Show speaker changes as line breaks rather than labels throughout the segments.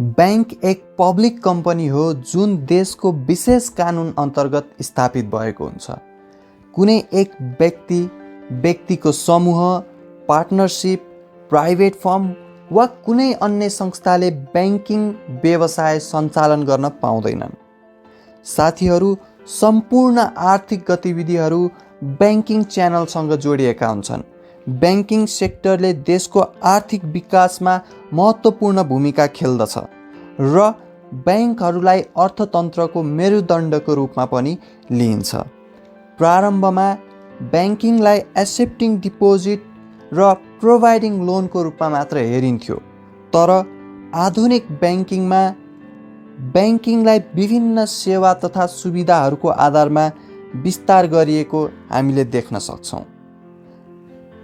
Bank एक public company हो जुन देशको विशेष कानुन अन्तर्गत स्थापित भएको हुन्छ। कुनै एक व्यक्तिको समूह, पार्टनरसिप, प्राइभेट फर्म वा कुनै अन्य संस्थाले ब्याङ्किङ व्यवसाय सञ्चालन गर्न पाउँदैनन्। साथीहरू, सम्पूर्ण आर्थिक गतिविधिहरू ब्याङ्किङ च्यानलसँग जोडिएका हुन्छन्। ब्याङ्किङ सेक्टरले देशको आर्थिक विकासमा महत्त्वपूर्ण भूमिका खेल्दछ र ब्याङ्कहरूलाई अर्थतन्त्रको मेरुदण्डको रूपमा पनि लिइन्छ। प्रारम्भमा ब्याङ्किङलाई एक्सेप्टिङ डिपोजिट र प्रोभाइडिङ लोनको रूपमा मात्र हेरिन्थ्यो, तर आधुनिक ब्याङ्किङमा ब्याङ्किङलाई विभिन्न सेवा तथा सुविधाहरूको आधारमा विस्तार गरिएको हामीले देख्न सक्छौँ।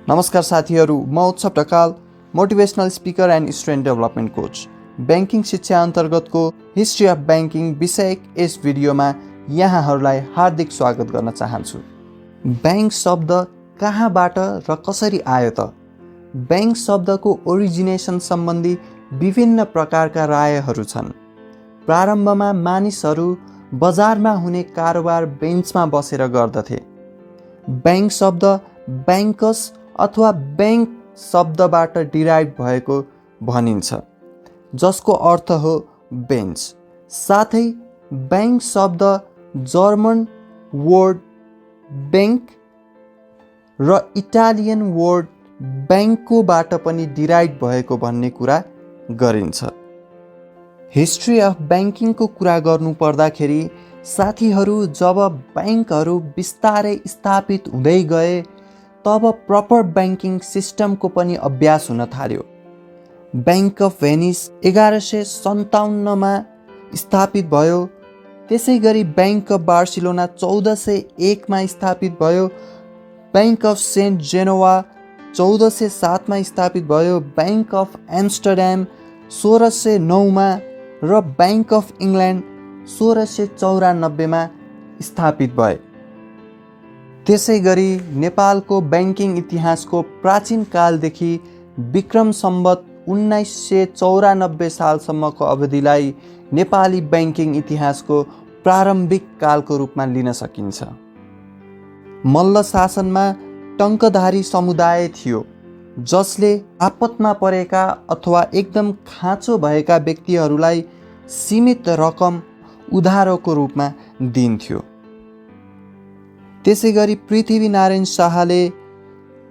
नमस्कार साथीहरू, म उत्सव Dhakal, motivational speaker and student development coach. Banking शिक्षा अन्तर्गतको हिस्ट्री अफ ब्याङ्किङ विषयक यस भिडियोमा यहाँहरूलाई हार्दिक स्वागत गर्न चाहन्छु। ब्याङ्क शब्द कहाँबाट र कसरी आयो त? ब्याङ्क शब्दको ओरिजिनेसन सम्बन्धी विभिन्न प्रकारका रायहरू छन्। प्रारम्भमा मानिसहरू बजारमा हुने कारोबार बेन्चमा बसेर गर्दथे। ब्याङ्क शब्द ब्याङ्कस अथवा ब्याङ्क शब्दबाट डिराइभ भएको भनिन्छ, जसको अर्थ हो बेन्च। साथै ब्याङ्क शब्द जर्मन वर्ड ब्याङ्क र इटालियन वर्ड ब्याङ्कोबाट पनि डिराइभ भएको भन्ने कुरा गरिन्छ। हिस्ट्री अफ ब्याङ्किङको कुरा गर्नु पर्दाखेरि साथीहरू, जब ब्याङ्कहरू बिस्तारै स्थापित हुँदै गए तब प्रपर ब्याङ्किङ सिस्टमको पनि अभ्यास हुन थाल्यो। ब्याङ्क अफ भेनिस 1157मा स्थापित भयो। त्यसै गरी ब्याङ्क अफ बार्सिलोना 1401मा स्थापित भयो। ब्याङ्क अफ सेन्ट जेनोवा 1407मा स्थापित भयो। ब्याङ्क अफ एम्स्टरड्याम 1609मा र ब्याङ्क अफ इङ्ल्यान्ड 1694मा स्थापित भए। त्यसै गरी नेपालको ब्याङ्किङ इतिहासको प्राचीन कालदेखि विक्रम सम्वत 1994 सालसम्मको अवधिलाई नेपाली ब्याङ्किङ इतिहासको प्रारम्भिक कालको रूपमा लिन सकिन्छ। मल्ल शासनमा टङ्कधारी समुदाय थियो, जसले आपतमा परेका अथवा एकदम खाँचो भएका व्यक्तिहरूलाई सीमित रकम उधारोको रूपमा दिन्थ्यो। त्यसै गरी पृथ्वीनारायण शाहले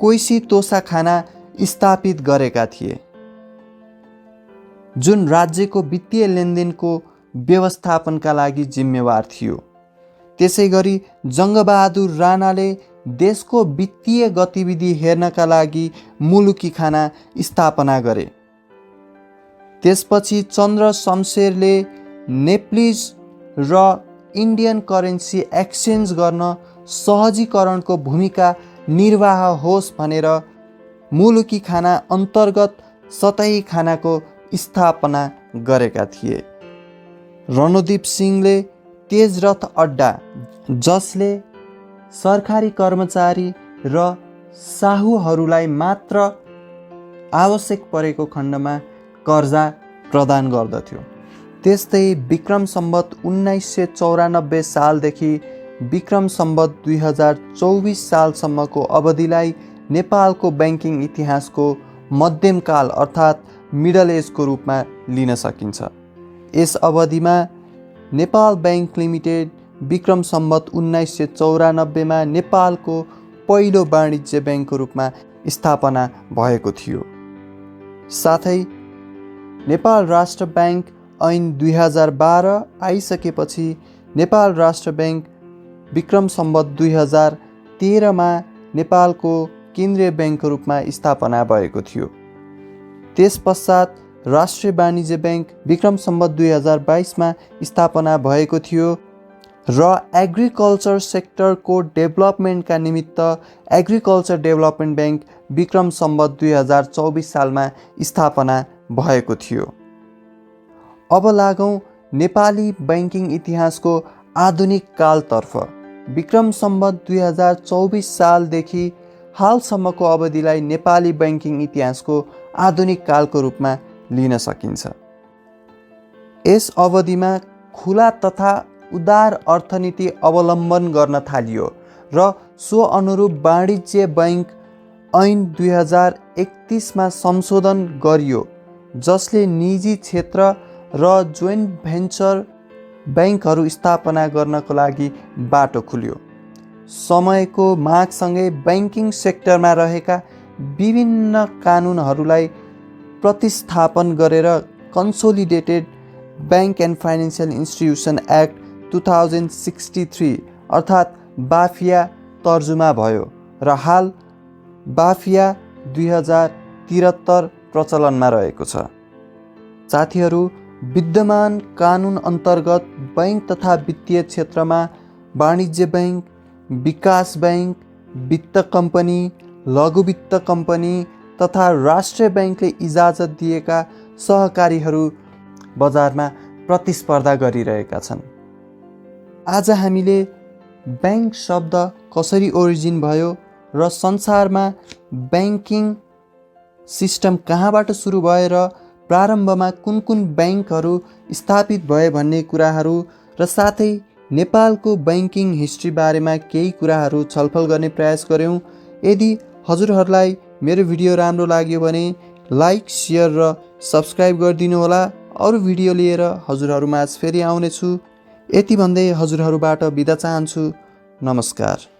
कोइसी तोसाखाना स्थापित गरेका थिए, जुन राज्यको वित्तीय लेनदेनको व्यवस्थापनका लागि जिम्मेवार थियो। त्यसै गरी जङ्गबहादुर राणाले देशको वित्तीय गतिविधि हेर्नका लागि मुलुकी खाना स्थापना गरे। त्यसपछि चन्द्र शमशेरले नेप्लिज र इन्डियन करेन्सी एक्सचेन्ज गर्न सहजीकरणको भूमिका निर्वाह होस् भनेर मुलुकी खाना अन्तर्गत सतही खानाको स्थापना गरेका थिए। रणदीप सिंहले तेजरथ अड्डा, जसले सरकारी कर्मचारी र साहुहरूलाई मात्र आवश्यक परेको खण्डमा कर्जा प्रदान गर्दथ्यो। त्यस्तै विक्रम सम्वत 1994 सालदेखि विक्रम सम्वत 2024 सालसम्मको अवधिलाई नेपालको ब्याङ्किङ इतिहासको मध्यमकाल अर्थात् मिडल एजको रूपमा लिन सकिन्छ। यस अवधिमा नेपाल ब्याङ्क लिमिटेड विक्रम सम्वत 1994मा नेपालको पहिलो वाणिज्य ब्याङ्कको रूपमा स्थापना भएको थियो। साथै नेपाल राष्ट्र ब्याङ्क ऐन 2012 आइसकेपछि नेपाल राष्ट्र ब्याङ्क विक्रम सम्वत 2013मा नेपालको केन्द्रीय ब्याङ्कको रूपमा स्थापना भएको थियो। त्यसपश्चात राष्ट्रिय वाणिज्य ब्याङ्क विक्रम सम्वत 2022मा स्थापना भएको थियो र एग्रिकल्चर सेक्टरको डेभलपमेन्टका निमित्त agriculture development bank Vikram Samvat 2024 सालमा स्थापना भएको थियो। अब लागौँ नेपाली ब्याङ्किङ इतिहासको आधुनिक कालतर्फ। विक्रम सम्वत 2024 सालदेखि हालसम्मको अवधिलाई नेपाली ब्याङ्किङ इतिहासको आधुनिक कालको रूपमा लिन सकिन्छ। यस अवधिमा खुला तथा उदार अर्थनीति अवलम्बन गर्न थालियो र सो अनुरूप वाणिज्य बैंक ऐन 2031मा संशोधन गरियो, जसले निजी क्षेत्र र जोइन्ट भेन्चर बैंकहरू स्थापना गर्नको लागि बाटो खुल्यो। समयको मागसँगै बैंकिङ सेक्टरमा रहेका विभिन्न कानुनहरूलाई प्रतिस्थापन गरेर consolidated bank and financial institution act 2063 अर्थात् बाफिया तर्जुमा भयो र हाल बाफिया 2073 प्रचलनमा रहेको छ। साथीहरू, विद्यमान कानुन अन्तर्गत बैंक तथा वित्तीय क्षेत्रमा वाणिज्य बैंक, विकास बैंक, वित्त कम्पनी, लघु वित्त कम्पनी तथा राष्ट्रिय बैंकले इजाजत दिएका सहकारीहरू बजारमा प्रतिस्पर्धा गरिरहेका छन्। आज हामीले बैंक शब्द कसरी ओरिजिन भयो र संसारमा बैंकिङ सिस्टम कहाँबाट सुरु भयो र प्रारम्भमा कुन कुन बैंकहरू स्थापित भए भन्ने कुराहरू र साथै नेपालको बैंकिङ हिस्ट्री बारेमा केही कुराहरू छलफल गर्ने प्रयास गऱ्यौँ। यदि हजुरहरूलाई मेरो भिडियो राम्रो लाग्यो भने लाइक, सेयर र सब्सक्राइब गरिदिनु होला। अरू भिडियो लिएर हजुरहरूमाझ फेरि आउनेछु। यति भन्दै हजुरहरूबाट बिदा चाहन्छु। नमस्कार।